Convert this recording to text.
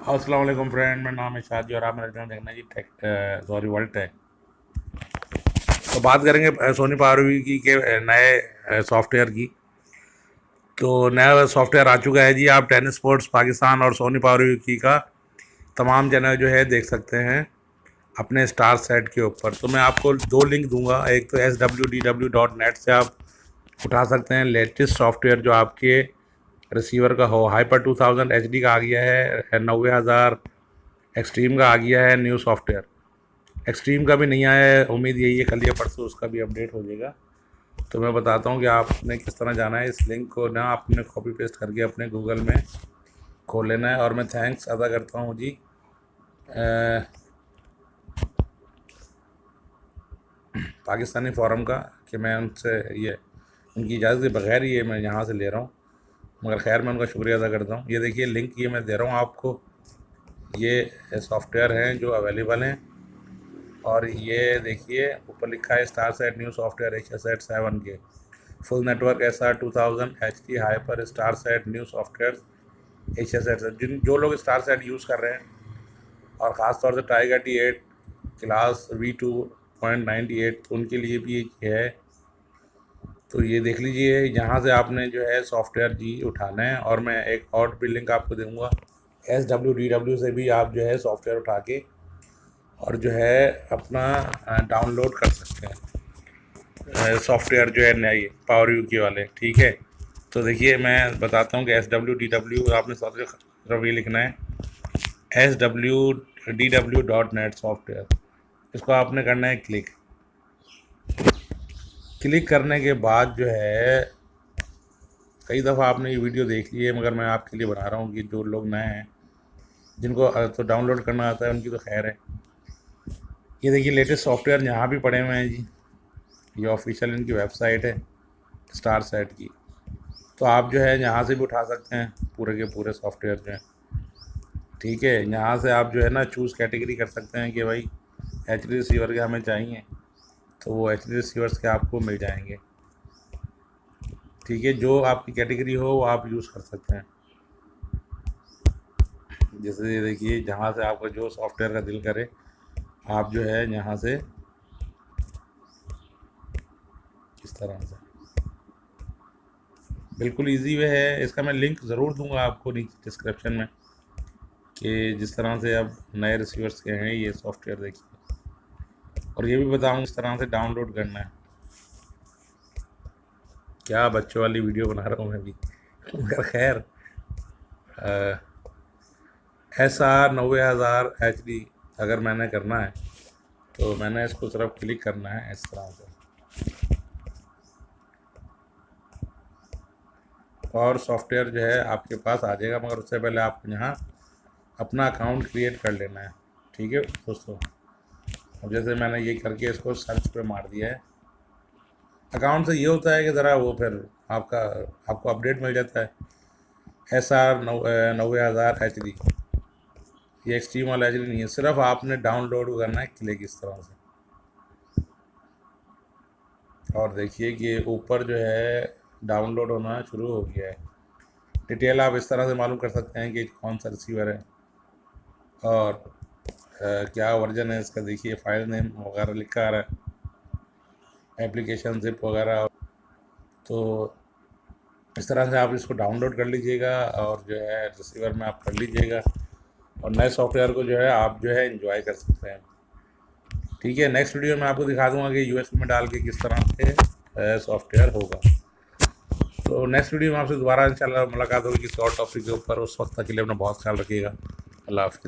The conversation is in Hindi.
अस्सलाम वालेकुम फ्रेंड, मेरा नाम है शादी और आप मेरा चैनल देखना जी टेक वर्ल्ड टेक। तो बात करेंगे सोनी पावरवी की के नए सॉफ्टवेयर की। तो नया सॉफ्टवेयर आ चुका है जी। आप टेनिस स्पोर्ट्स पाकिस्तान और सोनी पावरवी की का तमाम चैनल जो है देख सकते हैं अपने स्टार सेट के ऊपर। तो मैं आपको दो लिंक दूंगा। एक तो swdw.net से आप उठा सकते हैं लेटेस्ट सॉफ्टवेयर जो आपके रिसीवर का हो। हाइपर 2000 HD का आ गया है, 90,000 एक्सट्रीम का आ गया है न्यू सॉफ्टवेयर। एक्सट्रीम का भी नहीं आया है, उम्मीद यही है कल या परसों उसका भी अपडेट हो जाएगा। तो मैं बताता हूँ कि आपने किस तरह जाना है। इस लिंक को ना आपने कॉपी पेस्ट करके अपने गूगल में खोल लेना है। और मैं थैंक्स अदा करता हूँ जी पाकिस्तानी फोरम का कि मैं उनसे ये उनकी इजाज़त के बगैर ये मैं यहाँ से ले रहा हूँ, मगर खैर मैं उनका शुक्रिया अदा करता हूँ। ये देखिए लिंक ये मैं दे रहा हूँ आपको। ये सॉफ्टवेयर हैं जो अवेलेबल हैं और ये देखिए ऊपर लिखा है star set new software HSET 7 के full network SR 2000 HD hyper star set new software HSET। जो लोग स्टार सेट यूज़ कर रहे हैं और ख़ास तौर से टाइगर T8 क्लास V2.98 उनके लिए भी ये है। तो ये देख लीजिए, यहाँ से आपने जो है सॉफ्टवेयर जी उठाना है। और मैं एक और भी लिंक आपको दूँगा, SWDW से भी आप जो है सॉफ्टवेयर उठा के और जो है अपना डाउनलोड कर सकते हैं सॉफ्टवेयर जो है नई पावर यू के वाले। ठीक है, तो देखिए मैं बताता हूँ कि SWDW आपने सबसे तरफ ये लिखना है swdw.net सॉफ्टवेयर। इसको आपने करना है क्लिक। क्लिक करने के बाद जो है कई दफ़ा आपने ये वीडियो देख ली है, मगर मैं आपके लिए बना रहा हूँ कि जो लोग नए हैं जिनको तो डाउनलोड करना आता है उनकी तो खैर है। ये देखिए लेटेस्ट सॉफ्टवेयर यहाँ भी पड़े हुए हैं जी। ये ऑफिशियल इनकी वेबसाइट है स्टार सेट की। तो आप जो है यहाँ से भी उठा सकते हैं पूरे के पूरे सॉफ्टवेयर जो हैं। ठीक है, यहाँ से आप जो है ना चूज़ कैटेगरी कर सकते हैं कि भाई HD रिसीवर के हमें चाहिए, तो वो HD रिसीवर्स के आपको मिल जाएंगे। ठीक है, जो आपकी कैटेगरी हो वो आप यूज़ कर सकते हैं। जैसे ये देखिए जहाँ से आपका जो सॉफ्टवेयर का दिल करे आप जो है यहाँ से इस तरह से बिल्कुल इजी वे है। इसका मैं लिंक ज़रूर दूंगा आपको नीचे डिस्क्रिप्शन में कि जिस तरह से अब नए रिसीवर्स के हैं ये सॉफ्टवेयर देखिए। और ये भी बताऊँ इस तरह से डाउनलोड करना है। क्या बच्चों वाली वीडियो बना रहा हूँ मैं भी, मगर खैर SR 90,000 HD अगर मैंने करना है तो मैंने इसको सिर्फ क्लिक करना है इस तरह से और सॉफ्टवेयर जो है आपके पास आ जाएगा। मगर उससे पहले आपको यहाँ अपना अकाउंट क्रिएट कर लेना है। ठीक है दोस्तों, अब जैसे मैंने ये करके इसको सर्च पे मार दिया है। अकाउंट से ये होता है कि ज़रा वो फिर आपको अपडेट मिल जाता है। SR 90,000 HD, ये एक्सट्रीम वाला HD नहीं है। सिर्फ आपने डाउनलोड करना है क्लिक इस तरह से। और देखिए कि ऊपर जो है डाउनलोड होना शुरू हो गया है। डिटेल आप इस तरह से मालूम कर सकते हैं कि कौन सा रिसीवर है और क्या वर्जन है इसका। देखिए फाइल नेम वगैरह लिखा आ रहा है, एप्लीकेशन जिप वगैरह। तो इस तरह से आप इसको डाउनलोड कर लीजिएगा और जो है रिसीवर में आप कर लीजिएगा और नए सॉफ्टवेयर को जो है आप जो है एंजॉय कर सकते हैं। ठीक है, नेक्स्ट वीडियो में आपको दिखा दूंगा कि USB में डाल के किस तरह से सॉफ्टवेयर होगा। तो नेक्स्ट वीडियो में आपसे दोबारा इंशाल्लाह मुलाकात होगी किसी और टॉपिक के ऊपर। उस वक्त तक के लिए अपना बहुत ख्याल रखिएगा। अल्लाह हाफ़िज़।